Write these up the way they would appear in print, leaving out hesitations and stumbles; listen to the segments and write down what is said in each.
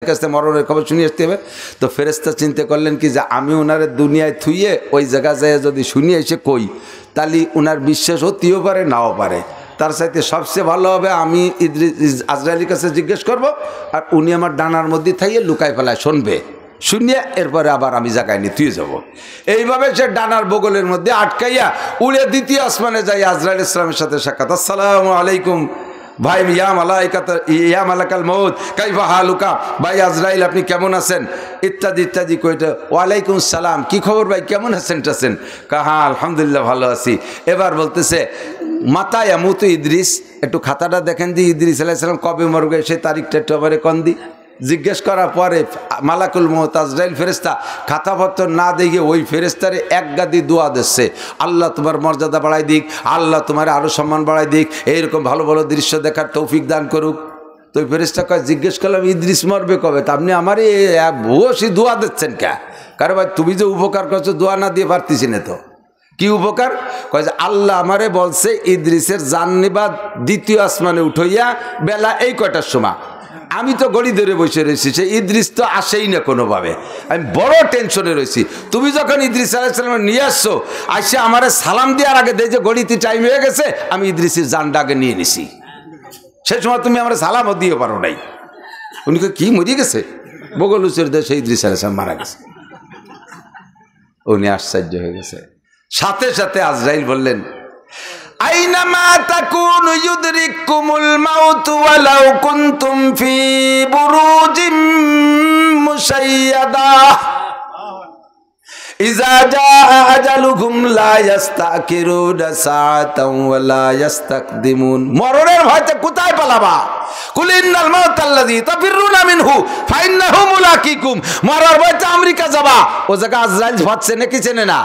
কাছে মরণের খবর শুনিয়ে আসতে হবে। তো ফেরেশতা চিন্তা করলেন কি যে আমি ওনার দুনিয়ায় থুইয়ে ওই জায়গা যায় যদি শুনিয়ে এসে কই, তাহলে ওনার বিশ্বাস হতেও পারে নাও পারে। তার সাথে সবচেয়ে ভালো হবে আমি আজরাইলের কাছে জিজ্ঞেস করব, আর উনি আমার ডানার মধ্যে থাইয়ে লুকায় ফেলায় শুনবে, শুনিয়ে এরপরে আবার আমি জায়গায় নিয়ে থুয়ে যাবো। এইভাবে সে ডানার বগলের মধ্যে আটকাইয়া উড়ে দ্বিতীয় আসমানে যাই আজরাইল ইসলামের সাথে সাক্ষাৎ। আসসালামু আলাইকুম ভাই, ইয়া মালাকাল মউত কাইফা হালুকা, ভাই আজরাইল আপনি কেমন আছেন, ইত্যাদি ইত্যাদি কইটা। ওয়ালাইকুম সালাম, কি খবর ভাই, কেমন আছেন টাছেন? কাহা আলহামদুলিল্লাহ ভালো আছি। এবার বলতেছে মাতায় আমুতু ইদ্রিস, একটু খাতাটা দেখেন দি, ইদ্রিস আলাইহিস সালাম কবে মরবে সেই তারিখটা একটু আবার কন দি। জিজ্ঞেস করার পরে মালাকুল মউত আজরাইল ফেরেশতা খাতাপত্র না দেখে ওই ফেরেশতারে এক গাদি দোয়া দিচ্ছে, আল্লাহ তোমার মর্যাদা বাড়াই দিক, আল্লাহ তোমার আরও সম্মান বাড়াই দিক, এইরকম ভালো ভালো দৃশ্য দেখার তৌফিক দান করুক। তো ওই ফেরেশতা কয়, জিজ্ঞেস করলাম ইদ্রিস মরবে কবে, তা আপনি আমারই ভূয়সী দোয়া দিচ্ছেন কে? কারণ ভাই তুমি যে উপকার করছো দোয়া না দিয়ে পারতেছি না। তো কি উপকার? কয় যে আল্লাহ আমারে বলছে ইদ্রিসের জান নিবা দ্বিতীয় আসমানে উঠাইয়া বেলা এই কয়টার সময়। আমি তো গড়ি ধরে বসে রয়েছি, সে ইদ্রিস তো আসেই না কোনোভাবে, আমি বড় টেনশনে রয়েছি। তুমি যখন ইদ্রিস আলাইহিস সালাম নিয়ে আসছো, আসে আমার সালাম দেওয়ার আগে দেখে যে গড়িতে টাইম হয়ে গেছে, আমি ইদ্রিসের জানটা আগে নিয়ে নিছি। সে সময় তুমি আমার সালামও দিয়ে পারো নাই। উনি কি মরিয়ে গেছে? বগলুচের দেশে ইদ্রিস আলাইহিস সালাম মারা গেছে। উনি আশ্চর্য হয়ে গেছে। সাথে সাথে আজরাইল বললেন, আইনামা তাকুনু ইউদরিকুমুল মাউত ওয়ালাউ কুনতুম ফি বুরুজিম মুশাইয়াদা ইযা জাআ আজালুহুম লা ইস্তাকিরুনা সাআতান ওয়া লা ইস্তাকদিমুন। মরণের ভয়তে কোথায় পালাবা? কুল ইন্নাল মাউতাল্লাযী তাফিরুনা মিনহু ফাইন্নাহু মুলাকিকুম। মরার ভয়তে আমেরিকা যাবা, ও জায়গা আজরাইল ভাবছে নাকি চেনে না?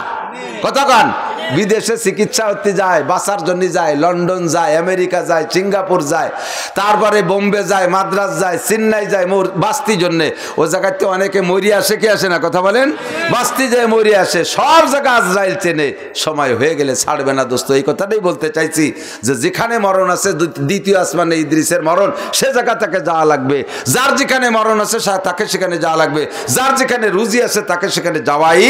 কতক্ষণ বিদেশে চিকিৎসা হতে যায়, বাঁচার জন্য যায়, লন্ডন যায়, আমেরিকা যায়, সিঙ্গাপুর যায়, তারপরে বোম্বে যায়, মাদ্রাস যায়, চেন্নাই যায় বাঁচতির জন্যে। ও জায়গাতে অনেকে মরিয়ে আসে, কি আসে না কথা বলেন? বাঁচতে যায় মরিয়ে আসে, সব জায়গা আজরাইল চেনে। সময় হয়ে গেলে ছাড়বে না দোস্ত। এই কথাটাই বলতে চাইছি যে যেখানে মরণ আছে দ্বিতীয় আসমানে ইদ্রিসের মরণ, সে জায়গা তাকে যাওয়া লাগবে। যার যেখানে মরণ আছে তাকে সেখানে যাওয়া লাগবে, যার যেখানে রুজি আছে তাকে সেখানে যাওয়াই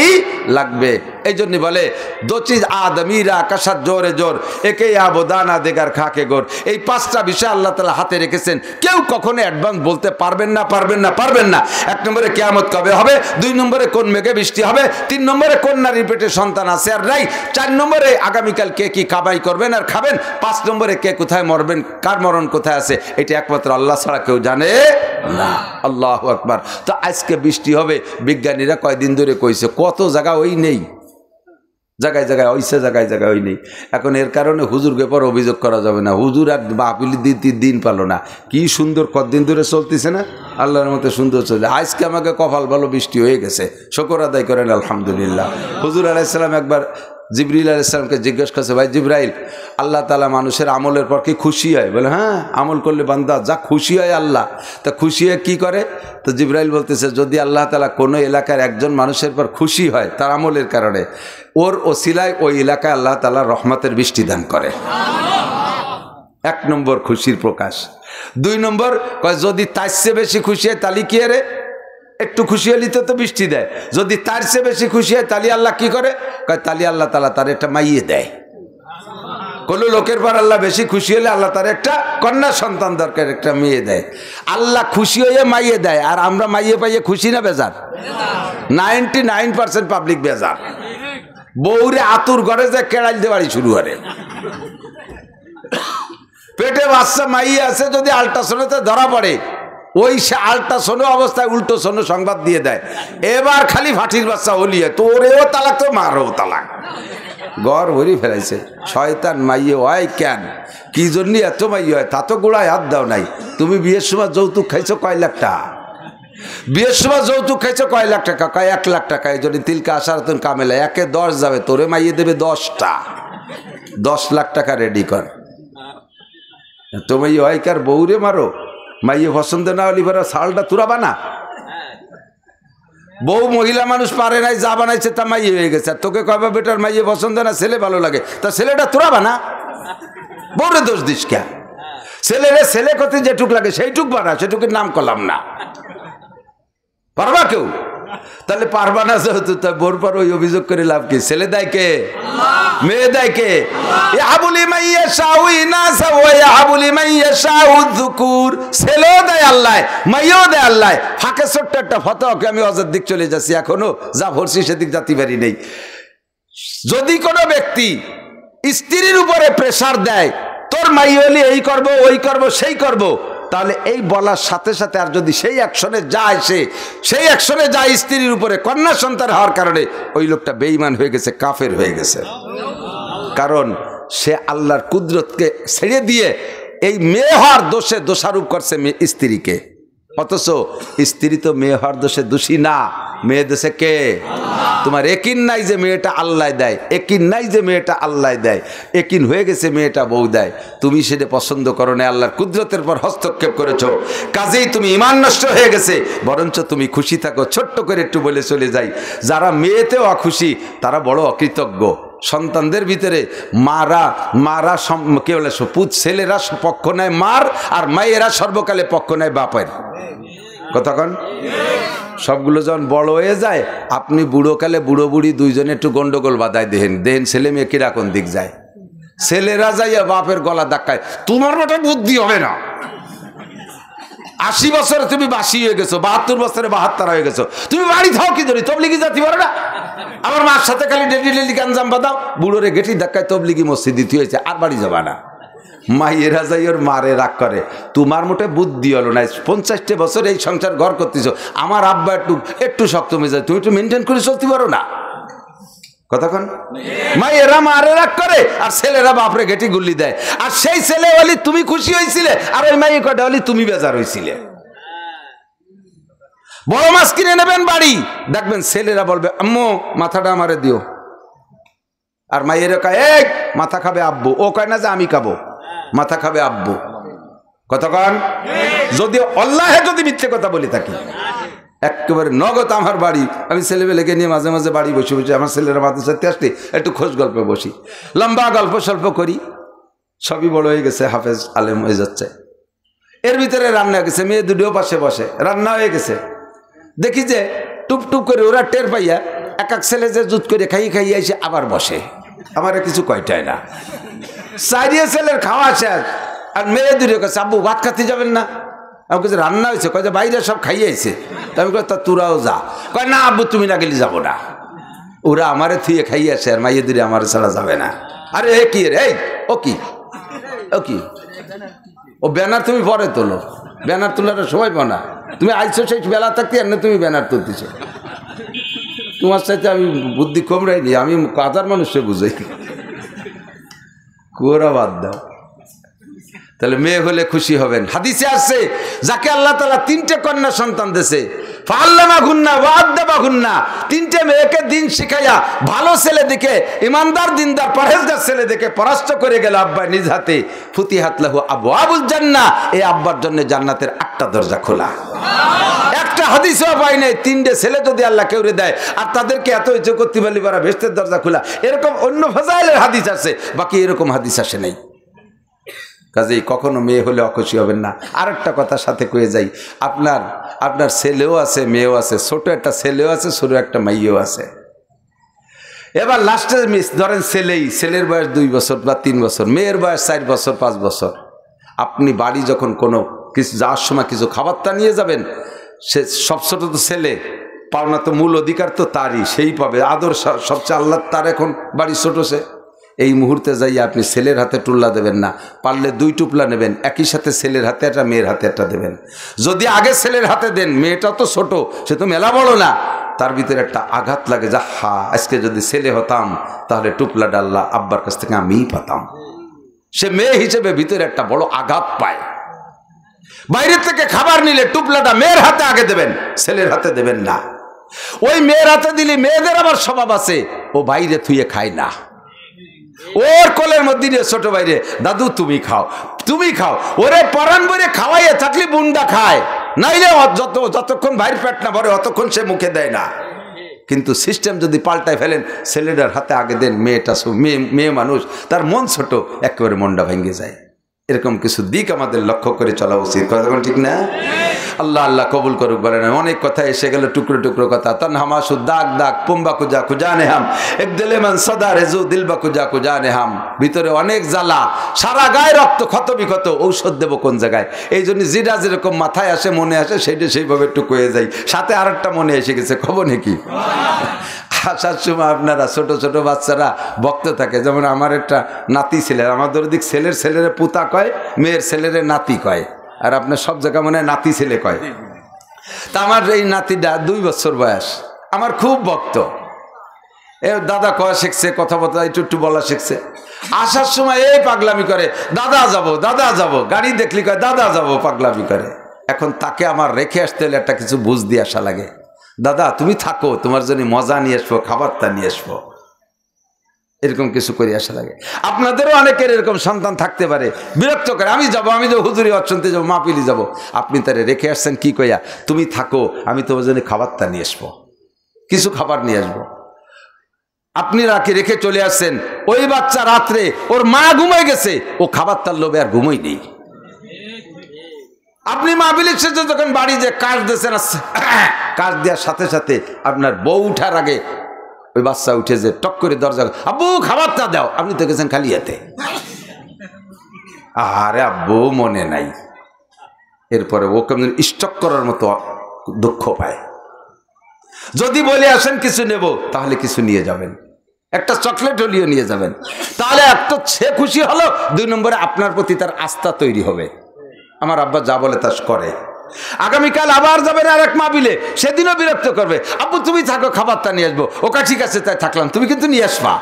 লাগবে। এই জন্য বলে দোচিজ আদমিরা কাসার জোরে জোর একে আবদানা দেগার খাকে গোর। এই পাঁচটা বিষয় আল্লাহ তাআলা হাতে রেখেছেন, কেউ কখনো অ্যাডভান্স বলতে পারবেন না, পারবেন না, পারবেন না। এক নম্বরে কিয়ামত কবে হবে, দুই নম্বরে কোন মেঘে বৃষ্টি হবে, তিন নম্বরে কোন নারীর পেটে সন্তান আছে আর নাই, চার নম্বরে আগামীকাল কে কি কামাই করবেন আর খাবেন, পাঁচ নম্বরে কে কোথায় মরবেন, কার মরণ কোথায় আছে, এটা একমাত্র আল্লাহ ছাড়া কেউ জানে না। আল্লাহু আকবার। তো আজকে বৃষ্টি হবে, বিজ্ঞানীরা কয়দিন ধরে কইছে, কত জায়গা ওই নেই, জায়গায় জায়গায় হইছে, জায়গায় জায়গায় ওই নেই। এখন এর কারণে হুজুরকে পর অভিযোগ করা যাবে না, হুজুর আর বাপিলি দিন পালো না। কি সুন্দর কতদিন ধরে চলতেছে না, আল্লাহর মতো সুন্দর চলছে। আজকে আমাকে কপাল ভালো বৃষ্টি হয়ে গেছে, শুকর আদায় করেন আলহামদুলিল্লাহ। হুজুর আলাইহিস সালাম একবার জিবরিল আলাইহিস সালামকে জিজ্ঞেস করছে, ভাই জিবরাইল, আল্লাহ তাআলা মানুষের আমলের পর কি খুশি হয়? বলে হ্যাঁ, আমল করলে বান্দা যা খুশি হয় আল্লাহ। তা খুশি হয়ে কী করে? তো জিবরাইল বলতেছে, যদি আল্লাহ তাআলা কোনো এলাকার একজন মানুষের পর খুশি হয় তার আমলের কারণে, ওর ওসিলায় ওই এলাকায় আল্লাহ তাআলা রহমতের বৃষ্টি দান করে। এক নম্বর খুশির প্রকাশ। দুই নম্বর কয়, যদি তার চেয়ে বেশি খুশি হয় তাহলে কি রে, একটু খুশি হলে তো বৃষ্টি দেয়, যদি তার চেয়ে বেশি খুশি হয় তাহলে আল্লাহ কি করে? কয় তাহলে আল্লাহ তাআলা তার একটা মাইয়ে দেয়। কোন লোকের পর আল্লাহ বেশি খুশি হলে আল্লাহ তার একটা কন্যা সন্তান দরকার, একটা মেয়ে দেয়। আল্লাহ খুশি হয়ে মাইয়ে দেয়, আর আমরা মাইয়ে পাইয়ে খুশি না বেজার? 99% পাবলিক বেজার। বউরে আতুর ঘরে যে কেড়াইল দিয়ে বাড়ি শুরু করে, পেটে বাচ্চা মাইয়ে আছে, যদি আল্ট্রাসাউন্ডে ধরা পড়ে, ওই সে আল্ট্রাসাউন্ড অবস্থায় উল্টো শোনো সংবাদ দিয়ে দেয়, এবার খালি ফাটির বাচ্চা হলিয়ে তোরেও তালাক তো মারও তালাক। গড় ভরি ফেলাইছে। শয়তান মাইয়ে হয় কেন, কি জন্য এত মাইয়ে হয়? তা তো গোড়ায় হাত দাও নাই। তুমি বিয়ের সময় যৌতুক খাইছো কয় লাখ টাকা? বিয়ের সময় যৌতুক খাইছো কয় লাখ টাকা? কয় 1 লাখ টাকা। এই জন্য তিলকা আসার তুমি কামেলা 1-এ 10 যাবে, তোরে মাইয়ে দেবে 10টা। 10 লাখ টাকা রেডি কর। তো মাইয়ে হয় কার বউরে মারো, মাইয়ে পছন্দ না হলে এবার শালটা তুরাবা না। বউ মহিলা মানুষ পারে নাই, যা বানাইছে তা মাইয়ে হয়ে গেছে। আর তোকে কবে বেটার মাইয়ে পছন্দ না, ছেলে ভালো লাগে, তা ছেলেটা তুরাবা না। বউরে দোষ দিস কে? ছেলেরে ছেলে করতে যেটুক লাগে সেইটুক বানা, সেটুকের নাম করলাম না। পারবা কেউ? তাহলে পারবা না যেহেতু তাই বোর পর ওই অভিযোগ করে লাভ কি? ছেলে দেয় কে? মেয়ে দেয় কে? ছেলেও দেয় আল্লাহ, মেয়েও দেয় আল্লাহ। ফাঁকে ছোট্ট একটা ফতোয়াকে আমি অজার দিক চলে যাচ্ছি, এখনো যা ভরছি সেদিক জাতি পারি নেই। যদি কোনো ব্যক্তি স্ত্রীর উপরে প্রেসার দেয়, তোর মাই হলে এই করব, ওই করব, সেই করব, তাহলে এই বলার সাথে সাথে আর যদি সেই অ্যাকশনে যায়, সেই অ্যাকশনে যায় স্ত্রীর উপরে কন্যা সন্তান হওয়ার কারণে, ওই লোকটা বেঈমান হয়ে গেছে, কাফের হয়ে গেছে। কারণ সে আল্লাহর কুদরতকে ছেড়ে দিয়ে এই মেয়ে হওয়ার দোষে দোষারোপ করছে স্ত্রীকে। অথচ স্ত্রী তো মেয়ে হওয়ার দোষে দোষী না, মেয়ে দোষে কে? তোমার একিন নাই যে মেয়েটা আল্লাহ দেয়, একিন নাই যে মেয়েটা আল্লাহ দেয়, একিন হয়ে গেছে মেয়েটা বউ দেয়। তুমি সেটা পছন্দ করো না, আল্লাহর কুদরতের পর হস্তক্ষেপ করেছো, কাজেই তুমি ঈমান নষ্ট হয়ে গেছে। বরঞ্চ তুমি খুশি থাকো। ছোট্ট করে একটু বলে চলে যাই, যারা মেয়েতেও অখুশি তারা বড় অকৃতজ্ঞ। সন্তানদের ভিতরে মারা কে বলে পুত, ছেলেরা পক্ষ নেয় মার, আর মায়েরা সর্বকালে পক্ষ নেয় বাপের। কথা কন? সবগুলো যখন বড় হয়ে যায়, আপনি বুড়োকালে বুড়ো বুড়ি দুইজনে একটু গন্ডগোল বাধায় দেহেন ছেলে মেয়ে কিরা কোন দিক যায়। ছেলেরা যাইয়া বাপের গলা ধাক্কায়, তোমার মোটা বুদ্ধি হবে না। 80 বছরে তুমি বাসি হয়ে গেছো, 72 বছরে 72 হয়ে গেছো, তুমি বাড়ি থাও কি ধরি, তবলিগি জাতি পারো না? আমার মার সাথে খালি ডেলি গাঞ্জাম বাঁধাও, বুড়োরে গেটি ধাক্কায় তবলিগি মসজিদ দিতে হয়েছে, আর বাড়ি যাবা না। মাইয়েরা যাই ওর মারে রাগ করে, তোমার মোটে বুদ্ধি হলো না, 50 বছর এই সংসার ঘর করতেছ, আমার আব্বা একটু শক্ত মেজাজ, তুমি একটু মেনটেন করে চলতে পারো না। কতক্ষণ মাইয়েরা মারে রাগ করে, আর ছেলেরা বাপরে গেটি গুল্লি দেয়। আর সেই ছেলে বলি তুমি খুশি হয়েছিলে, আর ওই মাইয়ে কটা বলি তুমি বেজার হয়েছিলে। বড় মাছ কিনে নেবেন বাড়ি, দেখবেন ছেলেরা বলবে আম্মু মাথাটা আমারে দিও, আর মাইয়েরা কয় এই মাথা খাবে আব্বু, ও কয় না যে আমি খাবো, মাথা খাবে আব্বু। কতক্ষণ? যদি আল্লাহে যদি মিথ্যে কথা বলি থাকি, একেবারে নগদ আমার বাড়ি, আমি ছেলেবেলেকে নিয়ে মাঝে মাঝে বাড়ি বসে বসে, আমার ছেলেরা মাদ্রাসাতে আসলে একটু খোঁজ গল্পে বসি, লম্বা গল্প সল্প করি, সবই বড় হয়ে গেছে, হাফেজ আলেম হয়ে যাচ্ছে। এর ভিতরে রান্না হয়ে গেছে, মেয়ে দুটোও পাশে বসে, রান্না হয়ে গেছে। দেখি যে টুপ করে ওরা টের পাইয়া এক ছেলে যে জুত করে খাইয়ে এসে আবার বসে, আমার কিছু কয়টায় না। চারিয়ে ছেলের খাওয়া শেষ, আর মেয়ে দুটো কাছে আব্বু ভাত খাতে যাবেন না? আমি কাছে রান্না হয়েছে, কয় যে বাইরে সব খাইয়েছে। আমি কই তা তোরাও যা, কয় না আব্বু তুমি না গেলে যাবো না। ওরা আমারে থুয়ে খাইয়ে আসে, আর মাইয়ে দূরে আমার ছাড়া যাবে না। আরে এ কি রে, ও কি ও ব্যানার তুমি পরে তোলো, ব্যানার তোলার সময় পাও না, তুমি আইছো সেই বেলা থাকতে আর না তুমি ব্যানার তুলতেছ। তোমার সাথে আমি বুদ্ধি কম রাইনি, আমি কাদার মানুষকে বুঝাই, কুয়োরা বাদ দাও। তাহলে মেয়ে হলে খুশি হবেন। হাদিসে আসছে যাকে আল্লাহ তাআলা 3টে কন্যা সন্তান দিয়েছে, ফাআল্লামাহুন্না ওয়া আদ্দাবাহুন্না, 3টে মেয়েকে দিন শিখাইয়া ভালো ছেলে দেখে, ইমানদার দিনদার পরহেজগার ছেলে দেখে পরাস্ত করে গেল আব্বা নিজ হাতে। ফুতিহাত লাহু আবওয়াবুল জান্নাহ, এই আব্বার জন্য জান্নাতের 8টা দরজা খোলা। একটা হাদিসও পাই নাই 3টে ছেলে যদি আল্লাহ কেউরে দেয় আর তাদেরকে এত ইচ্ছে করতে পারলি পারা বেহেশতের দরজা খোলা, এরকম অন্য ফাজাইলের হাদিস আছে, বাকি এরকম হাদিস আসে নাই। কাজেই কখনো মেয়ে হলে অখুশি হবেন না। আরেকটা কথা সাথে কয়ে যাই, আপনার ছেলেও আছে মেয়েও আছে, ছোট একটা ছেলেও আছে, ছোট একটা মেয়েও আছে। এবার লাস্টে ধরেন ছেলের বয়স 2 বছর বা 3 বছর, মেয়ের বয়স 4 বছর 5 বছর। আপনি বাড়ি যখন কোনো কিছু যাওয়ার সময় কিছু খাবারটা নিয়ে যাবেন, সে সব ছোট তো ছেলে, পাওনা তো মূল অধিকার তো তারই, সেই পাবে আদর সবচেয়ে আল্লাহ তার। এখন বাড়ি ছোট, সে এই মুহূর্তে যাই আপনি ছেলের হাতে টুল্লা দেবেন না, পারলে 2 টুপলা নেবেন, একই সাথে ছেলের হাতে একটা মেয়ের হাতে একটা দেবেন। যদি আগে ছেলের হাতে দেন, মেয়েটা তো ছোট, সে তো মেলা বড় না, তার ভিতরে একটা আঘাত লাগে, যা আজকে যদি ছেলে হতাম তাহলে টুপলা ডাল্লা আব্বার কাছ থেকে আমিই পাতাম। সে মেয়ে হিসেবে ভিতরে একটা বড় আঘাত পায়। বাইরে থেকে খাবার নিলে টুপলাটা মেয়ের হাতে আগে দেবেন, ছেলের হাতে দেবেন না। ওই মেয়ের হাতে দিলে মেয়েদের আবার স্বভাব আছে, ও বাইরে থুয়ে খায় না, ওর কোলের মধ্যে নিয়ে ছোট বাইরে দাদু তুমি খাও, তুমি খাও, ওরে পরান বরে খাওয়াইয়ে থাকলে বুন্ডা খায়, নাইলে যতক্ষণ বাইরে পেট না ভরে অতক্ষণ সে মুখে দেয় না। কিন্তু সিস্টেম যদি পাল্টায় ফেলেন, ছেলেটার হাতে আগে দেন, মেয়ে মানুষ, তার মন ছোট, একেবারে মনটা ভেঙে যায়। এরকম কিছু দিক আমাদের লক্ষ্য করে চলা উচিত, কথা ঠিক না? আল্লাহ আল্লাহ কবুল করুক বলেন। অনেক কথা এসে গেল, টুকরো টুকরো কথা। তনহামাসু দাগ দাগ পুম্বা কুজা কুজানে হাম এক দিলে মান সদা রেজু দিলবা কুজা কুজানে হাম। ভিতরে অনেক জ্বালা, সারা গায়ে রক্ত ক্ষত বিক্ষত, ঔষধ দেবো কোন জায়গায়? এই জন্য যেটা যেরকম মাথায় আসে মনে আসে সেইটা সেইভাবে একটু কয়ে যাই। সাথে আর একটা মনে এসে গেছে, খবর নাকি আসার সময় আপনারা ছোট ছোট বাচ্চারা বক্ত থাকে। যেমন আমার একটা নাতি ছেলের, আমাদের ওদিক ছেলের ছেলেরে পুতা কয়, মেয়ের ছেলেরে নাতি কয়, আর আপনার সব জায়গায় মনে হয় নাতি ছেলে কয়। তা আমার এই নাতিটা 2 বছর বয়স, আমার খুব ভক্ত। এ দাদা কয়া শিখছে, কথাবার্তা একটু একটু বলা শিখছে। আসার সময় এই পাগলামি করে, দাদা যাব দাদা যাব, গাড়ি দেখলি কয় দাদা যাব, পাগলামি করে। এখন তাকে আমার রেখে আসতে হলে একটা কিছু বুঝ দিয়ে আসা লাগে। দাদা তুমি থাকো, তোমার জন্য মজা নিয়ে আসবো, খাবারটা নিয়ে আসবো, এরকম কিছু করে আসা লাগে। আপনাদেরও অনেকের এরকম সন্তান থাকতে পারে, বিরক্ত করে, আমি যাবো হুজুরি অর্চন্তে যাবো, মাহফিলি যাবো। আপনি তারে রেখে আসছেন কি কইয়া, তুমি থাকো, আমি তোমার জন্য খাবারটা নিয়ে আসবো, কিছু খাবার নিয়ে আসবো। আপনি রেখে চলে আসছেন, ওই বাচ্চা রাত্রে ওর মা ঘুমাই গেছে, ও খাবারটার লোভে আর ঘুমোই নেই। আপনি মাহফিলের শেষে যখন বাড়ি যে কাজ দিয়েছেন, কাজ দেওয়ার সাথে সাথে আপনার বউ উঠার আগে ওই বাচ্চা উঠে যে টক করে দরজা, আব্বু খাবারটা দাও, আপনি তো গেছেন খালি হাতে। আরে আব্বু মনে নাই। এরপরে ও কেমন স্টক করার মতো দুঃখ পায়। যদি বলে আসেন কিছু নেব, তাহলে কিছু নিয়ে যাবেন, একটা চকলেট হলিও নিয়ে যাবেন, তাহলে এত সে খুশি হলো। 2 নম্বরে আপনার প্রতি তার আস্থা তৈরি হবে। আমার আব্বা যা বলে তা করে। আগামীকাল আবার যাবেন আর এক মাহফিলে, সেদিনও বিরক্ত করবে, আব্বু তুমি থাকো, খাবারটা নিয়ে আসবো। ওকা ঠিক আছে, তাই থাকলাম, তুমি কিন্তু নিয়ে আসবা।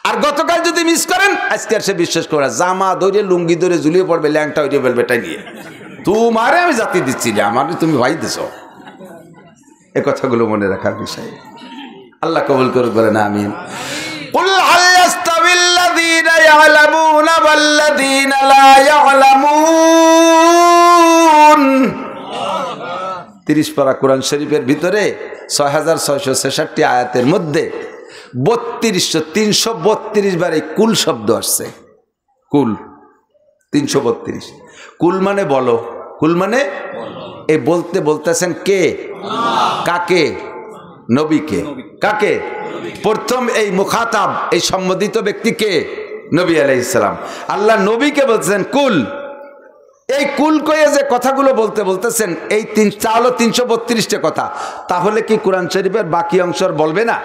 আর গতকাল যদি মিস করেন, আজকে আর সে বিশ্বাস করে, জামা ধরে লুঙ্গি ধরে ঝুলিয়ে পড়বে, ল্যাংটা হইতে বলবে, এটা নিয়ে তোমারে আমি জাতি দিচ্ছি না, আমার তুমি ভাই দিছ। এ কথাগুলো মনে রাখার বিষয়। আল্লাহ কবুল করুক বলেন আমিন। কুল হাল ইয়াস্তাবিল্লাযীনা ইয়ালামুনা ওয়াল্লাযীনা লা ইয়ালামুন। 30 পারা কোরআন শরীফের ভিতরে 6666 আয়াতের মধ্যে 332 বারে কুল শব্দ আসছে। কুল 332। কুল মানে বলো, কুল মানে এই বলতে বলতেছেন কে? কাকে? নবীকে। কাকে? প্রথম এই মুখাতাব, এই সম্বোধিত ব্যক্তিকে নবী আলাইহিস সালাম। আল্লাহ নবীকে বলতেছেন কুল। এই কুল কয়ে যে কথাগুলো বলতেছেন, এই 332টা কথা, তাহলে কি কোরআন শরীফের বাকি অংশ বলবে না?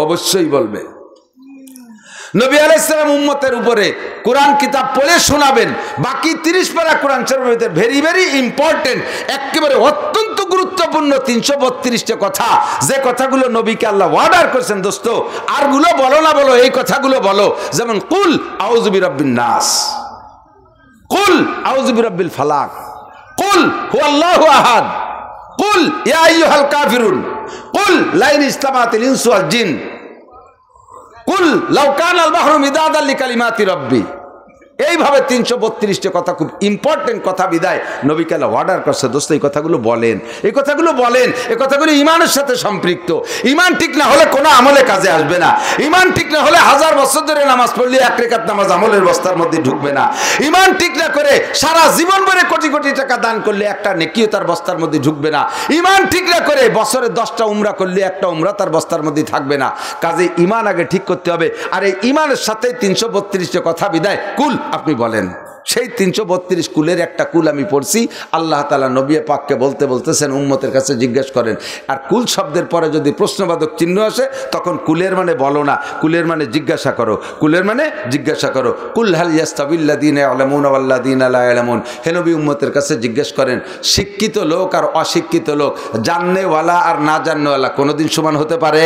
অবশ্যই বলবে। নবী আলাইহিস সালাম উম্মতের উপরে কোরআন কিতাব পড়ে শোনাবেন। বাকি 30 পারা কোরআন শরীফের ভেরি ভেরি ইম্পর্টেন্ট, একেবারে অত্যন্ত গুরুত্বপূর্ণ 332টা কথা, যে কথাগুলো নবীকে আল্লাহ অর্ডার করেছেন, দোস্ত আরগুলো বলো না, বলো এই কথাগুলো বলো। যেমন কুল আউযু বিরাব্বিন নাস, কুল আউযু বিরাব্বিল ফালাক, কুল হুয়াল্লাহু আহাদ, কুল ইয়া আইয়ুহাল কাফিরুন, কুল লাইন ইসতামাতিল ইনসু ওয়াল জিন, কুল লাউ কানাল বাহরু মিদাদাল লিকালিমাতি রাব্বি। এইভাবে 332টা কথা, খুব ইম্পর্টেন্ট কথা বিদায় নবীকে আল্লাহ অর্ডার করছে, দোস্ত এই কথাগুলো বলেন, এই কথাগুলো বলেন। এই কথাগুলো ইমানের সাথে সম্পৃক্ত। ইমান ঠিক না হলে কোনো আমলে কাজে আসবে না। ইমান ঠিক না হলে 1000 বছর ধরে নামাজ পড়লে 1 রাকাত নামাজ আমলের বস্তার মধ্যে ঢুকবে না। ইমান ঠিক না করে সারা জীবন ভরে কোটি কোটি টাকা দান করলে একটা নেকিও তার বস্তার মধ্যে ঢুকবে না। ইমান ঠিক না করে বছরে 10টা উমরা করলে একটা উমরা তার বস্তার মধ্যে থাকবে না। কাজে ইমান আগে ঠিক করতে হবে। আর এই ইমানের সাথে 332টা কথা বিদায় কুল আপনি বলেন। সেই 332 কুলের একটা কুল আমি পড়ছি। আল্লাহ তাআলা নবী পাককে বলতেছেন উম্মতের কাছে জিজ্ঞেস করেন। আর কুল শব্দের পরে যদি প্রশ্নবাদক চিহ্ন আসে, তখন কুলের মানে বলো না, কুলের মানে জিজ্ঞাসা করো, কুলের মানে জিজ্ঞাসা করো। কুল হাল ইয়াস্তাবিল্লাযীনা ইয়ালামুনা ওয়াল্লাযীনা লা ইয়ালামুন। হে নবী উম্মতের কাছে জিজ্ঞেস করেন, শিক্ষিত লোক আর অশিক্ষিত লোক, জাননেওয়ালা আর না জাননেওয়ালা কোনোদিন সমান হতে পারে?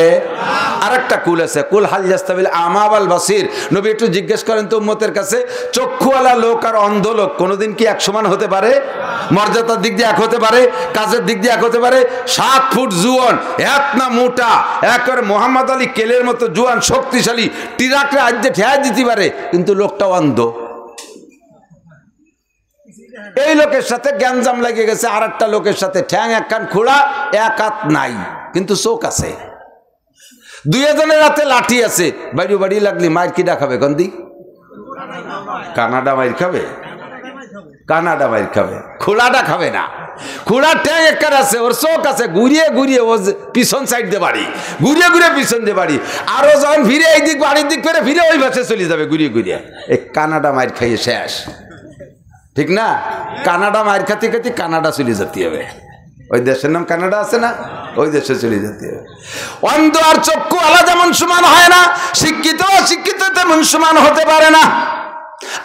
আরেকটা কুল আছে, কুল হাল ইয়াস্তাবিল আমা ওয়াল বাসির। নবী একটু জিজ্ঞেস করেন তো উম্মতের কাছে, চক্ষুওয়ালা লোক আর অন্ধ লোক কোনোদিন কি এক সমান হতে পারে? মর্যাদার দিক দিয়ে এক হতে পারে? কাজের দিক দিয়ে এক হতে পারে? 7 ফুট জুয়ান, এক না মোটা, একেবারে মোহাম্মদ আলী কেলের মতো জুয়ান শক্তিশালী, টিরাকরে আজকে ঠেয়া দিতে পারে, কিন্তু লোকটা অন্ধ। এই লোকের সাথে গ্যাঞ্জাম লেগে গেছে আর একটা লোকের সাথে, ঠ্যাং একখান খোড়া, এক হাত নাই, কিন্তু চোখ আছে। 2 জনের হাতে লাঠি আছে, বাড়ি বাড়ি লাগলি মায়ের কি ডাকাবে? গন্দি কানাডা মাইর খাবে, কানাডা মাইর খাবে, খোলাটা খাবে না। খুড়ার ট্যাং একবার আছে, ওর চোখ আছে, ঘুরিয়ে ঘুরিয়ে ও পিছন সাইড দিয়ে বাড়ি, ঘুরিয়ে ঘুরিয়ে পিছন দিয়ে বাড়ি, আরো যখন ফিরে এই দিক বাড়ির দিক করে ফিরে ওই পাশে চলে যাবে ঘুরিয়ে ঘুরিয়ে। এই কানাডা মার খাইয়ে শেষ, ঠিক না? কানাডা মার খাতে খাতে কানাডা চলে যেতে হবে। ওই দেশের নাম কানাডা আছে না, ওই দেশে চলে যেতে হবে। অন্ধ আর চক্ষু আলা যেমন সমান হয় না, শিক্ষিত অশিক্ষিত তেমন সমান হতে পারে না।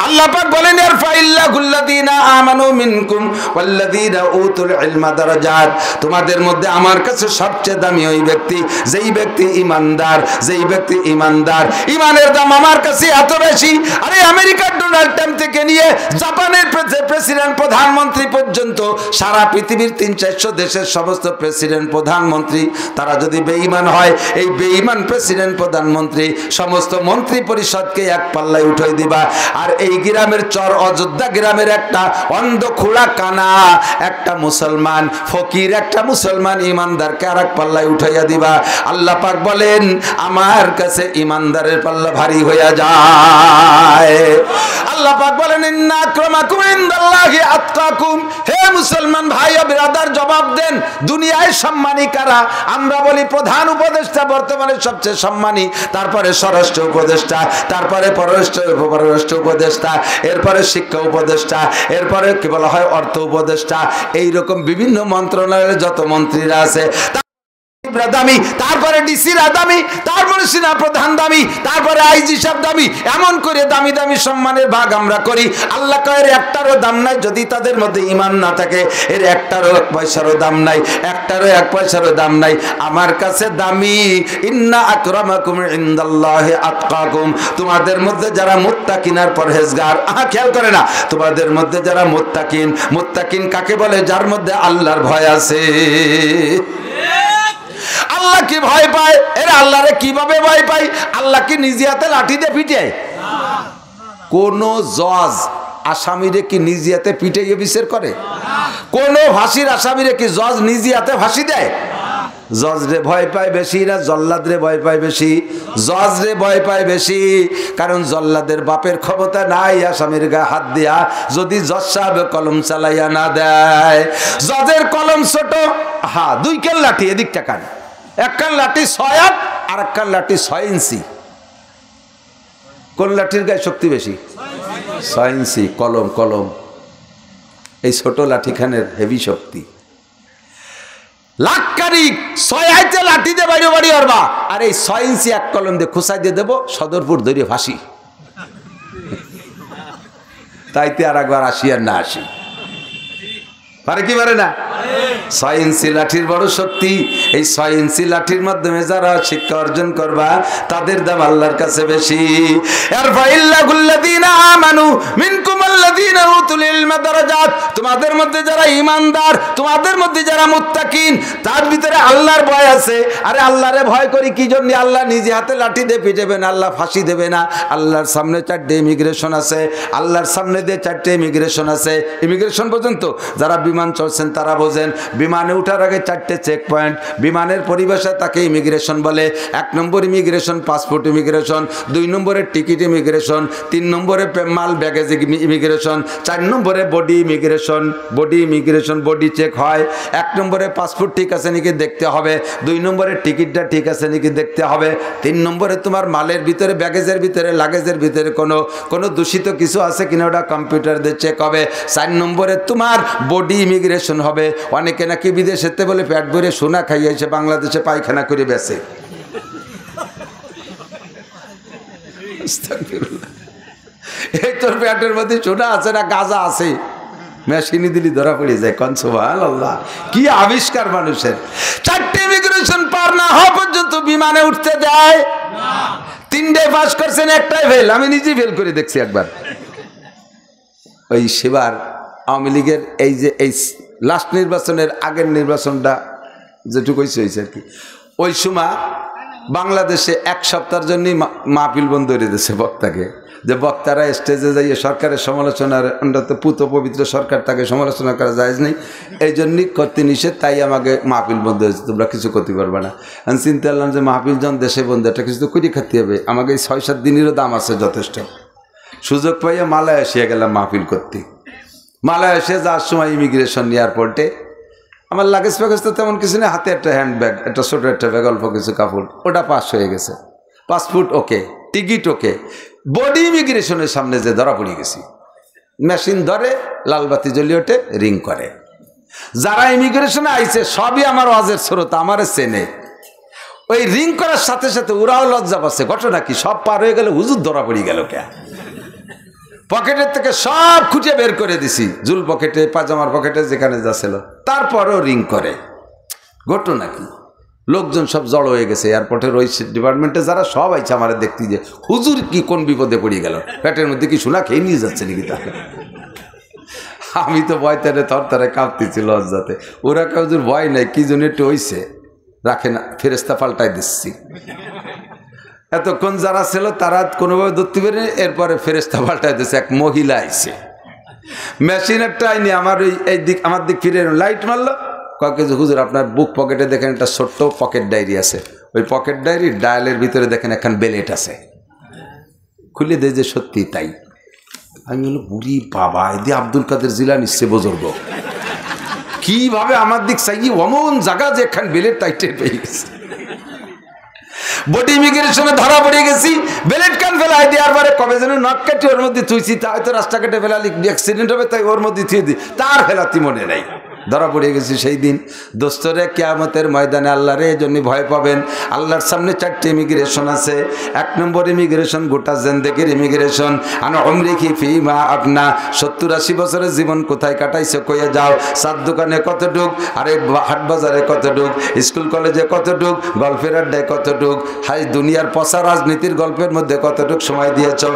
আল্লাহ পাক বলেন ইয়ারফাইল্লাহুল্লাযীনা আমানু মিনকুম ওয়াল্লাযীনা উতুল ইলমা দারাজাত, তোমাদের মধ্যে আমার কাছে সবচেয়ে দামি ওই ব্যক্তি যেই ব্যক্তি ঈমানদার, যেই ব্যক্তি ঈমানদার। ঈমানের দাম আমার কাছে এত বেশি, আরে আমেরিকার ডোনাল্ড ট্রাম্প থেকে নিয়ে জাপানের প্রেসিডেন্ট প্রধানমন্ত্রী পর্যন্ত সারা পৃথিবীর 300-400 দেশের সমস্ত প্রেসিডেন্ট প্রধানমন্ত্রী তারা যদি বেঈমান হয়, এই বেঈমান প্রেসিডেন্ট প্রধানমন্ত্রী সমস্ত মন্ত্রী পরিষদকে এক পাল্লায় উঠাই দিবা। আর এই গ্রামের চর অযোধ্যা গ্রামের একটা অন্ধ খুড়া কানা একটা মুসলমান ফকির, একটা মুসলমান ইমানদারকে আর এক পাল্লায় উঠাইয়া দিবা। আল্লাহ পাক বলেন আমার কাছে ইমানদারের পাল্লা ভারী হইয়া যায়। আল্লাহ পাক বলেন ইন্না আক্রামাকুম ইনদাল্লাহি আতকাকুম, হে মুসলমান ভাই ও বিরাদার জবাব দেন, দুনিয়ায় সম্মানী কারা? আমরা বলি প্রধান উপদেষ্টা বর্তমানে সবচেয়ে সম্মানী, তারপরে স্বরাষ্ট্র উপদেষ্টা, তারপরে পররাষ্ট্র উপদেষ্টা, এরপরে শিক্ষা উপদেষ্টা, এরপরে কি বলা হয় অর্থ উপদেষ্টা, এইরকম বিভিন্ন মন্ত্রণালয়ের যত মন্ত্রীরা আছে দামি, তারপরে ডিসিরা দামি, তারপরে সেনা প্রধান দামি, তারপরে আইজি সাহেব দামি, এমন করে দামি দামি সম্মানের ভাগ আমরা করি। আল্লাহ কয় এর একটারও দাম নাই যদি তাদের মধ্যে ঈমান না থাকে, এর একটারও 1 পয়সারও দাম নাই, একটারও 1 পয়সারও দাম নাই। আমার কাছে দামি ইন্না আকরামাকুম ইনদাল্লাহি আতকাকুম, তোমাদের মধ্যে যারা মুত্তাকিন আর পরহেজগার, খেয়াল করে না, তোমাদের মধ্যে যারা মুত্তাকিন, মুত্তাকিন কাকে বলে? যার মধ্যে আল্লাহর ভয় আছে। আল্লাহ কি ভয় পায়? এরা আল্লাহরে কিভাবে ভয় পায়? আল্লাহ কি নিজে হাতে লাঠি দিয়ে পিটে? কোন জজ আসামিরে কি নিজে হাতে পিটাইয়ে বিচার করে? কোন ফাঁসির আসামিরে কি জজ নিজে হাতে ফাঁসি দেয়? জজ রে ভয় পায় বেশি না জল্লাদ রে ভয় পায় বেশি? জজ রে ভয় পায় বেশি, কারণ জল্লাদের বাপের ক্ষমতা নাই আসামির গায়ে হাত দিয়া যদি জজ সাহেব কলম চালাইয়া না দেয়। জজের কলম ছোট, হ্যাঁ 2 কান লাঠি, এদিক টাকান, 1 কান লাঠি 6 হাত আর 1 কান লাঠি 6 ইঞ্চি। কোন লাঠির গায়ে শক্তি বেশি? 6 ইঞ্চি কলম। কলম এই ছোট লাঠিখানের হেভি শক্তি। লাখকারি 6 হাতে লাঠি দিয়ে বাইরে বাড়ি হরবা, আর এই 6 ইঞ্চি 1 কলম দিয়ে খুসাই দিয়ে দেবো সদরপুর ধরে ফাঁসি। তাইতে আর একবার আসি আর না আসি, পারে কি পারে না? 6 ইঞ্চি লাঠির বড় শক্তি। এই 6 ইঞ্চি লাঠির মাধ্যমে যারা শিক্ষা অর্জন করবা তাদের দাম আল্লাহর কাছে বেশি। ইয়ারফাইল্লাহুল্লাযীনা আমানু মিনকুম আল্লাযীনা উতুল ইলমা দারাজাত, তোমাদের মধ্যে যারা ঈমানদার, তোমাদের মধ্যে যারা মুত্তাকিন, তার ভিতরে আল্লাহর ভয় আছে। আরে আল্লাহরে ভয় করি কি জন্য? আল্লাহ নিজে হাতে লাঠি দিয়ে পিটাবে না, আল্লাহ ফাঁসি দেবে না। আল্লাহর সামনে 4টে ইমিগ্রেশন আছে, আল্লাহর সামনে দিয়ে 4টে ইমিগ্রেশন আছে। ইমিগ্রেশন পর্যন্ত যারা বিমান চলছেন তারা বোঝেন, বিমানে ওঠার আগে 4টে চেক পয়েন্ট, বিমানের পরিভাষায় তাকে ইমিগ্রেশন বলে। 1 নম্বর ইমিগ্রেশন পাসপোর্ট ইমিগ্রেশন, 2 নম্বরে টিকিট ইমিগ্রেশন, 3 নম্বরে মাল ব্যাগেজ ইমিগ্রেশন, 4 নম্বরে বডি ইমিগ্রেশন। বডি চেক হয়। 1 নম্বরে পাসপোর্ট ঠিক আছে নাকি দেখতে হবে, 2 নম্বরে টিকিটটা ঠিক আছে নাকি দেখতে হবে, 3 নম্বরে তোমার মালের ভিতরে ব্যাগেজের ভিতরে লাগেজের ভিতরে কোনো দূষিত কিছু আছে কিনা ওটা কম্পিউটার দিয়ে চেক হবে। 4 নম্বরে তোমার বডি ইমিগ্রেশন হবে। অনেকে নাকি বিদেশেতে বলে পেট ভরে সোনা খাইয়ে এসে বাংলাদেশে পায়খানা করে বেছে। এই তোর পেটের মধ্যে সোনা আছে না গাঁজা আছে, মেশিনি দিলি ধরা পড়ে যায়। কোন সুবহানাল্লাহ, কি আবিষ্কার মানুষের! 4টে ইমিগ্রেশন পার না হওয়া পর্যন্ত বিমানে উঠতে দেয় না। 3টে পাস করছেন, 1টাই ফেল। আমি নিজেই ফেল করে দেখছি একবার। ওই সেবার আওয়ামী লীগের এই যে এই লাস্ট নির্বাচনের আগের নির্বাচনটা যেটুকু হয়েছে আর কি, ওই সময় বাংলাদেশে 1 সপ্তাহের জন্যই মাহফিল বন্ধ করে দিয়েছে বক্তাকে, যে বক্তারা স্টেজে যাইয়ে সরকারের সমালোচনার অন্তত পুত পবিত্র সরকার তাকে সমালোচনা করা যায় নাই, এই জন্যই করতে নিষেধ। তাই আমাকে মাহফিল বন্ধ হয়েছে, তোমরা কিছু করতে পারবে না। আমি চিন্তা করলাম যে মাহফিল যখন দেশে বন্ধ, একটা কিছু তো করে খাতে হবে, আমাকে এই 6-7 দিনেরও দাম আছে যথেষ্ট। সুযোগ পাইয়া মালয়েশিয়া গেলাম মাহফিল করতে। মালয়েশিয়া যাওয়ার সময় ইমিগ্রেশন এয়ারপোর্টে আমার লাগেজ প্যাকেজ তো তেমন কিছু নেই, হাতে একটা হ্যান্ড ব্যাগ, একটা ছোটো একটা ব্যাগ, অল্প কিছু কাপড়, ওটা পাস হয়ে গেছে। পাসপোর্ট ওকে, টিকিট ওকে, বডি ইমিগ্রেশনের সামনে যে ধরা পড়ে গেছি। মেশিন ধরে, লালবাতি জ্বলিয়ে ওঠে, রিং করে। যারা ইমিগ্রেশনে আইছে সবই আমার ওয়াজের শ্রোতা, আমার চেনে। ওই রিং করার সাথে সাথে ওরাও লজ্জা পাচ্ছে। ঘটনা কি, সব পার হয়ে গেলে হুজুর ধরা পড়ে গেল কে? পকেটের থেকে সব খুঁজে বের করে দিছি, জুল পকেটে, পাজামার পকেটে, যেখানে যাচ্ছিল, তারপরও রিং করে। ঘটনা কি, লোকজন সব জড়ো হয়ে গেছে। এয়ারপোর্টের ওই ডিপার্টমেন্টে যারা সব আইছে আমার দেখতে, যে হুজুর কি কোন বিপদে পড়ে গেল, পেটের মধ্যে কি সোনা খেয়ে নিয়ে যাচ্ছে নাকি তাহলে। আমি তো ভয় তারে থরথরে কাঁপতেছি লজ্জাতে। ওরা কেউ হুজুর ভয় নাই, কি জন্য একটু হইছে রাখে না, ফেরেস্তা পাল্টাই দিচ্ছি। এতক্ষণ যারা ছিল তারা কোনোভাবে ধরতে পারে, এরপরে ফেরেস্তা পাল্টাই দিচ্ছে। এক মহিলা আইছে, মেশিন একটা আইনি আমার এই দিক, আমার দিক ফিরে লাইট মারলো, কয়েক হুজুর আপনার বুক পকেটে দেখেন একটা ছোট্ট পকেট ডায়েরি আছে, ওই পকেট ডায়েরি ডায়ালের ভিতরে দেখেন একখান বেলেট আছে। খুলে দেয় যে সত্যি তাই। আমি বললো বুড়ি বাবা, এদি আব্দুল কাদের জিলানী সে বুজুর্গ, কিভাবে আমার দিক চাই অমন জায়গা যে একখান বেলেট টাইটের পেয়ে গেছে। বডি ইমিগ্রেশনে ধরা পড়ে গেছি, বেলেট কান ফেলাই দেওয়ার পরে কবে যেন নখ কাটি ওর মধ্যে থুইছি, তা হয়তো রাস্তাঘাটে ফেলালি অ্যাক্সিডেন্ট হবে, তাই ওর মধ্যে থুয়ে দিই, তার ফেলাতি মনে নাই। ধরা পড়ে গেছি সেই দিন। দোস্তরে কিয়ামতের ময়দানে আল্লাহরে এই জন্য ভয় পাবেন। আল্লাহর সামনে 4টে ইমিগ্রেশন আছে। 1 নম্বর ইমিগ্রেশন গোটা জিন্দেগির ইমিগ্রেশন। আনা উমরিকি ফিমা আপনা, 70-80 বছরের জীবন কোথায় কাটাইছো কইয়া যাও। চার দোকানে কতটুক, আরে হাট বাজারে কতটুক, স্কুল কলেজে কতটুক, গল্পের আড্ডায় কতটুক, হাই দুনিয়ার পচা রাজনীতির গল্পের মধ্যে কতটুক সময় দিয়েছো।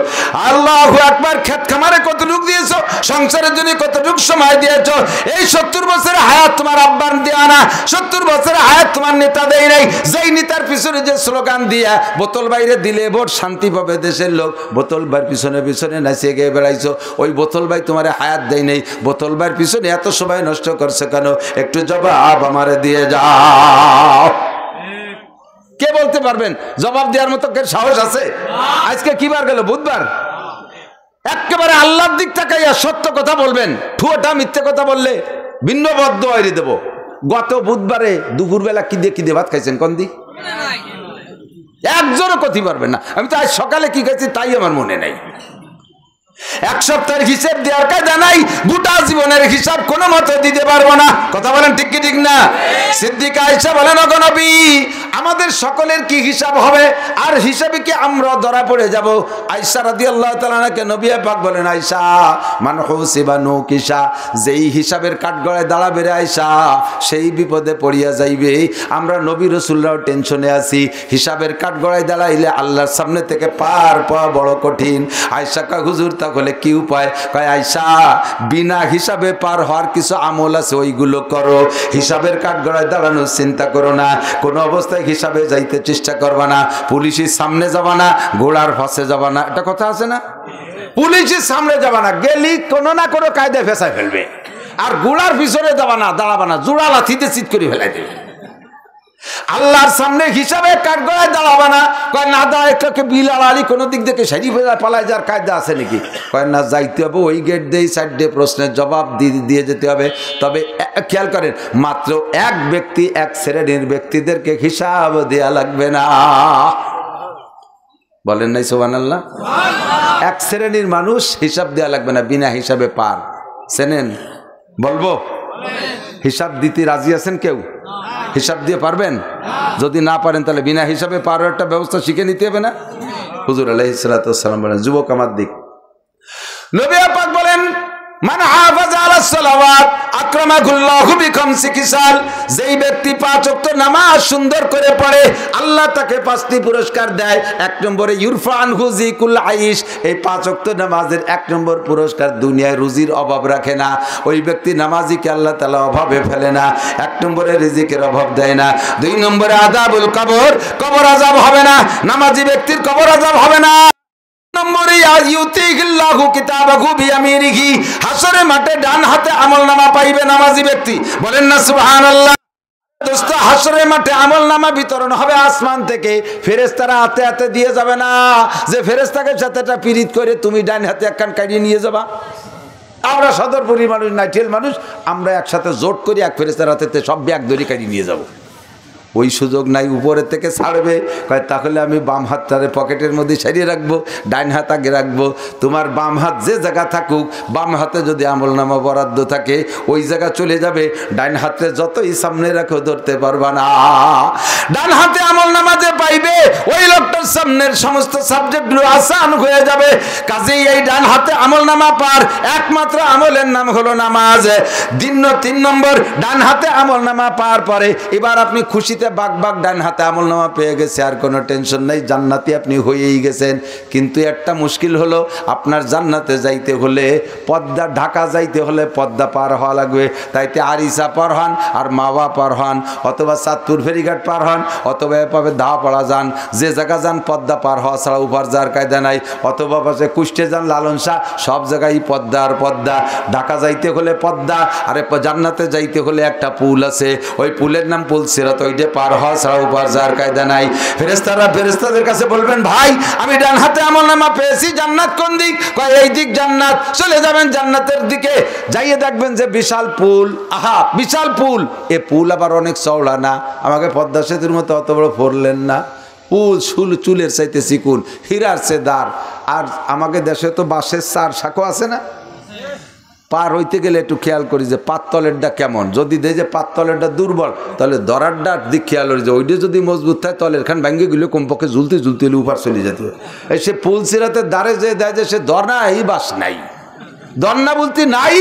আল্লাহু আকবার, ক্ষেত খামারে কতটুক দিয়েছো, সংসারের জন্য কতটুক সময় দিয়েছো। এই 70 বছরের হায়াত তোমার আব্বার দেয়া না, 70 বছরের হায়াত তোমার নেতা দেয় নাই। যেই নেতার পিছনে যে স্লোগান দিয়া বোতল বাইরে দিলে ভোট শান্তি পাবে দেশের লোক, বোতল ভাইয়ের পিছনে পিছনে নাচিয়ে গিয়ে বেড়াইছো, ওই বোতল ভাই তোমার হায়াত দেয় নেই। বোতল ভাইয়ের পিছনে এত সময় নষ্ট করছে কেন? একটু জবাব আমারে দিয়ে যাও। কে বলতে পারবেন? জবাব দেওয়ার মতো কে সাহস আছে? আজকে কি বার গেল? বুধবার। একেবারে আল্লাহর দিক তাকাইয়া সত্য কথা বলবেন, ঠুয়োটা মিথ্যে কথা বললে ভিন্ন বদ্ধ হয়ে দেব। গত বুধবারে দুপুরবেলা কি দিয়ে ভাত খাইছেন কোন দিক? একজনও কথি পারবেন না। আমি তো আজ সকালে কি খাইছি তাই আমার মনে নাই। 1 সপ্তাহের হিসেব দেওয়ার কাজে নাই, গোটা জীবনের হিসাব কোনো মতে দিতে পারবো না। কথা বলেন ঠিক কি ঠিক না? সিদ্দিকা আয়েশা বলেন, ওগো নবী, আমাদের সকলের কি হিসাব হবে? আর হিসাবে কি আমরা ধরা পড়ে যাব? আয়েশা রাদিয়াল্লাহু তাআলা আনহাকে নবী পাক বলেন, আয়েশা মান হুসিবা নুকিশা, যেই হিসাবের কাঠগড়ায় দাঁড়াবে রে আয়েশা, সেই বিপদে পড়িয়া যাইবে। আমরা নবী রাসূলরাও টেনশনে আছি, হিসাবের কাঠগড়ায় দাঁড়াইলে আল্লাহর সামনে থেকে পার পাওয়া বড় কঠিন। আয়েশা কয়, হুজুর তাহলে কি উপায়? কয়, আয়েশা বিনা হিসাবে পার হওয়ার কিছু আমল আছে, ওইগুলো করো। হিসাবের কাঠগড়ায় দাঁড়ানোর চিন্তা করো না, কোনো অবস্থায় হিসাবে যাইতে চেষ্টা করবা না। পুলিশের সামনে যাবা না, ঘোড়ার ফাঁসে যাবা না, এটা কথা আছে না? পুলিশের সামনে যাবা না, গেলি কোনো না কোনো কায়দায় ফেসায় ফেলবে। আর ঘোড়ার পিছনে যাবা না, দাঁড়াবা না, জোড়া লাথিতে চিৎ করে ফেলাই দেবে। আল্লাহর সামনে হিসাবে কাঠগড়ায় দাঁড়াবা না। কয় না দাঁড়ায় একটাকে বিলাল আলী কোনো দিক থেকে সারি ফেলা পালায় যার কায়দা আছে নাকি? কয় না, যাইতে হবে ওই গেট দিয়ে 4টে প্রশ্নের জবাব দিয়ে যেতে হবে। তবে খেয়াল করেন, মাত্র এক ব্যক্তি, এক শ্রেণীর ব্যক্তিদেরকে হিসাব দেয়া লাগবে না। বলেন নাই সুবহানাল্লাহ? এক শ্রেণীর মানুষ হিসাব দেয়া লাগবে না, বিনা হিসাবে পার। চেনেন? বলবো? হিসাব দিতে রাজি আছেন কেউ? হিসাব দিয়ে পারবেন? যদি না পারেন তাহলে বিনা হিসাবে পার একটা ব্যবস্থা শিখে নিতে হবে না? হুজুর আলাইহিস সালাতু ওয়াস সালাম বলেন, যুবক আমার দিক, নবী পাক বলেন, মান হাফাজা আলাস সালাওয়াত আকরামাহুল্লাহু বিখামসি খিসাল, যেই ব্যক্তি 5 ওয়াক্ত নামাজ সুন্দর করে পড়ে আল্লাহ তাকে 5টি পুরস্কার দেয়। 1 নম্বরে ইউরফা আনহু যিকুল আইশ, এই 5 ওয়াক্ত নামাজের 1 নম্বর পুরস্কার, দুনিয়ায় রুজির অভাব রাখে না। ওই ব্যক্তি নামাজিকে আল্লাহ তাআলা অভাবে ফেলে না, 1 নম্বরে রিজিকের অভাব দেয় না। 2 নম্বরে আযাবুল কবর, কবর আযাব হবে না, নামাজি ব্যক্তির কবর আযাব হবে না। নম্বরে ইউতিহিল্লাহু কিতাবাহু বিয়ামিনিহি, হাসরের মাঠে ডান হাতে আমলনামা পাইবে নামাজি ব্যক্তি। বলেন না সুবহানাল্লাহ? দোস্ত, হাসরের মাঠে আমলনামা বিতরণ হবে আসমান থেকে, ফেরেশতারা হাতে হাতে দিয়ে যাবে না যে ফেরেশতাকে সাথে একটা পিরিত করে তুমি ডান হাতে একখান কাটিয়ে নিয়ে যাবা। আমরা সদরপুরি মানুষ, নাইটেল মানুষ, আমরা একসাথে জোট করি এক ফেরেস্তার হাতে সব ব্যাগ দড়ি কাটি নিয়ে যাব। ওই সুযোগ নাই, উপরে থেকে ছাড়বে, কয় তাহলে আমি বাম হাতটারে পকেটের মধ্যে সারিয়ে রাখবো, ডাইন হাত আগে রাখবো। তোমার বাম হাত যে জায়গা থাকুক, বাম হাতে যদি আমলনামা বরাদ্দ থাকে ওই জায়গা চলে যাবে, ডাইন হাতে যতই সামনে রাখো ধরতে পারবা না। ডান হাতে আমলনামা যে পাইবে ওই লোকটার সামনের সমস্ত সাবজেক্টগুলো আসান হয়ে যাবে। কাজেই এই ডান হাতে আমলনামা পার একমাত্র আমলের নাম হলো নামাজ। 3 নম্বর, ডান হাতে আমলনামা পার পরে এবার আপনি খুশি বাগ বাগ ডান হাতে আমলনামা পেয়ে গেছে, আর কোনো টেনশন নেই, জান্নাতি আপনি হয়েই গেছেন। কিন্তু একটা মুশকিল হলো, আপনার জান্নাতে যাইতে হলে পদ্মা ঢাকা যাইতে হলে পদ্মা পার হওয়া লাগবে। তাইতে আরিসা পার হন আর মাওয়া পার হন, অথবা চাঁদপুর ফেরিঘাট পার হন, অথবা এভাবে দাওয়াপাড়া যান, যে জায়গা যান পদ্মা পার হওয়া ছাড়া উপার যার কায়দা নাই, অথবা পাশে কুষ্টে যান, লালন শাহ, সব জায়গায় পদ্মা আর পদ্মা। ঢাকা যাইতে হলে পদ্মা, আর জান্নাতে যাইতে হলে একটা পুল আছে, ওই পুলের নাম পুল সিরাত, ওইটা পার হওয়া ছাড়া উপার যার কায়দা নাই। ফেরেশতারা ফেরেশতাদের কাছে বলবেন, ভাই আমি ডান হাতে আমলনামা পেয়েছি, জান্নাত কোন দিক? কয় এই দিক জান্নাত। চলে যাবেন জান্নাতের দিকে, যাইয়ে দেখবেন যে বিশাল পুল। আহা, বিশাল পুল! এ পুল আবার অনেক চওড়া না, আমাকে পদ্মা সেতুর মতো অত বড় ফোরলেন না। পুল চুলের চাইতে চিকুন, হীরার চেয়ে দাঁড়। আর আমাকে দেশে তো বাঁশের 4 শাখো আছে না, পার হইতে গেলে একটু খেয়াল করি যে পাততলেরটা কেমন। যদি দেখে যে পাততলেরটা দুর্বল, তাহলে দরারটা দিক খেয়াল করি যে ওইটা যদি মজবুত থাকে তলের খান ভাঙ্গে গেলে কমপক্ষে ঝুলতে ঝুলতে হলে উপর চলে যেতে হবে। এই সে পুল সিরাতে দাঁড়ে যে দেয় যে সে দরনা, এই বাস নাই, দরনা বলতে নাই,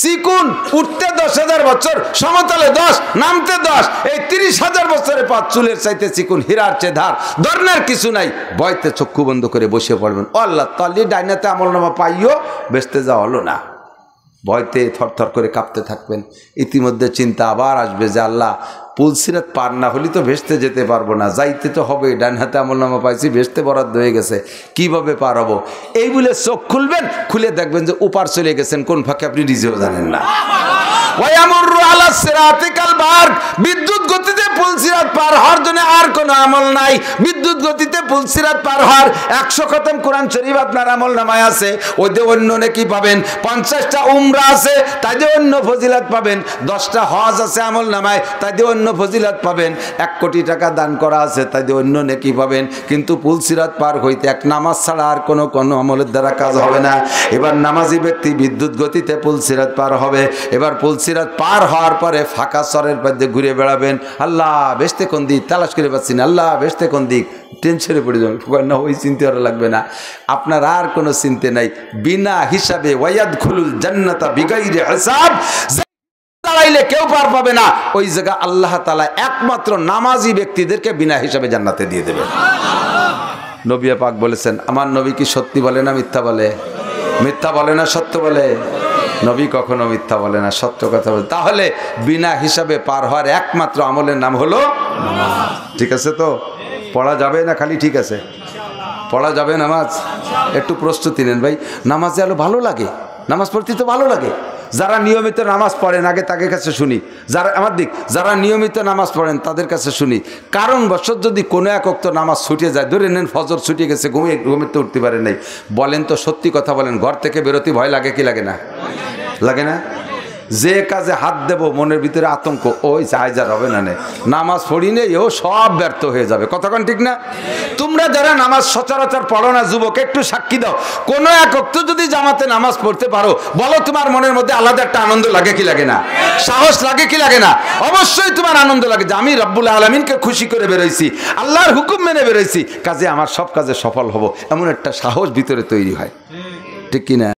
চিকুন। উঠতে 10,000 বছর, সমতলে 10, নামতে 10, এই 30,000 বছরের পথ চুলের চাইতে চিকুন, হীরার চেয়ে ধার, দরনার কিছু নাই। ভয়তে চক্ষু বন্ধ করে বসে পড়বেন। আল্লাহ তালি ডাইনাতে আমলনামা পাইও, বেচতে যাওয়া হলো না। ভয়তে থরথর করে কাঁপতে থাকবেন। ইতিমধ্যে চিন্তা আবার আসবে যে আল্লাহ, পুলসিরাত পার না হলে তো ভেসতে যেতে পারবো না, যাইতে তো হবে, ডান হাতে আমলনামা পাইছি, ভেসতে বরাদ্দ হয়ে গেছে, কিভাবে পার হবো? এই বলে চোখ খুলবেন, খুলে দেখবেন যে উপার চলে গেছেন, কোন ফাঁকে আপনি নিজেও জানেন না। বিদ্যুৎ গতিতে পুলসিরাত পার হওয়ার জন্য আর কোনো আমল নাই। বিদ্যুৎ গতিতে পুলসিরাত পার হওয়ার 100 খতম কোরআন শরীফ আপনার আমল নামায় আছে, ওইতে অন্য নেকি পাবেন। 50টা উমরা আছে, তাই দিয়ে অন্য ফজিলাত পাবেন। 10টা হজ আছে আমল নামায়, তাই দিয়ে অন্য ফজিলাত পাবেন। 1 কোটি টাকা দান করা আছে, তাই দিয়ে অন্য নেকি পাবেন। কিন্তু পুলসিরাত পার হইতে এক নামাজ ছাড়া আর কোনো আমলের দ্বারা কাজ হবে না। এবার নামাজি ব্যক্তি বিদ্যুৎ গতিতে পুলসিরাত পার হবে। এবার পুলসিরাত পার হওয়ার পরে ফাঁকা চরের মধ্যে ঘুরে বেড়াবেন, আল্লাহ বেসতে কোন দিক তালাশ করে পাচ্ছি না, আল্লাহ বেসতে কোন দিক, টেনশনে পড়ে যাবেন। না, ওই চিন্তা করা লাগবে না, আপনার আর কোনো চিন্তা নাই। বিনা হিসাবে ওয়ায়াদখুলুল জান্নাতা বিগাইরি হিসাব, দাঁড়াইলে কেউ পার পাবে না। ওই জায়গা আল্লাহ তাআলা একমাত্র নামাজি ব্যক্তিদেরকে বিনা হিসাবে জান্নাতে দিয়ে দেবে। নবী পাক বলেছেন, আমার নবী কি সত্যি বলে না মিথ্যা বলে? মিথ্যা বলে না সত্য বলে? নবী কখনো মিথ্যা বলে না, সত্য কথা বলে। তাহলে বিনা হিসাবে পার হওয়ার একমাত্র আমলের নাম হলো নামাজ। ঠিক আছে তো? পড়া যাবে না খালি ঠিক আছে? পড়া যাবে নামাজ? একটু প্রস্তুতি নেন ভাই। নামাজে আলো ভালো লাগে, নামাজ পড়তে তো ভালো লাগে। যারা নিয়মিত নামাজ পড়েন আগে তাদের কাছে শুনি, যারা নিয়মিত নামাজ পড়েন তাদের কাছে শুনি। কারণবশত যদি কোনো এক ওয়াক্ত নামাজ ছুটে যায়, ধরে নেন ফজর ছুটে গেছে, ঘুমিতে উঠতে পারেন নাই, বলেন তো সত্যি কথা বলেন, ঘর থেকে বেরোতে ভয় লাগে কি লাগে না? লাগে না? যে কাজে হাত দেব মনের ভিতরে আতঙ্ক, ওই চাইজার হবে না, নামাজ পড়ি নেই, ও সব ব্যর্থ হয়ে যাবে। কতক্ষণ ঠিক না? তোমরা যারা নামাজ সচরাচর পড়ো না যুবক, একটু সাক্ষী দাও, কোনো এক ওয়াক্ত যদি জামাতে নামাজ পড়তে পারো, বলো তোমার মনের মধ্যে আলাদা একটা আনন্দ লাগে কি লাগে না? সাহস লাগে কি লাগে না? অবশ্যই তোমার আনন্দ লাগে যে আমি রব্বুল আলামিনকে খুশি করে বেরোইছি, আল্লাহর হুকুম মেনে বেরোইছি, কাজে আমার সব কাজে সফল হব, এমন একটা সাহস ভিতরে তৈরি হয়। ঠিক কিনা?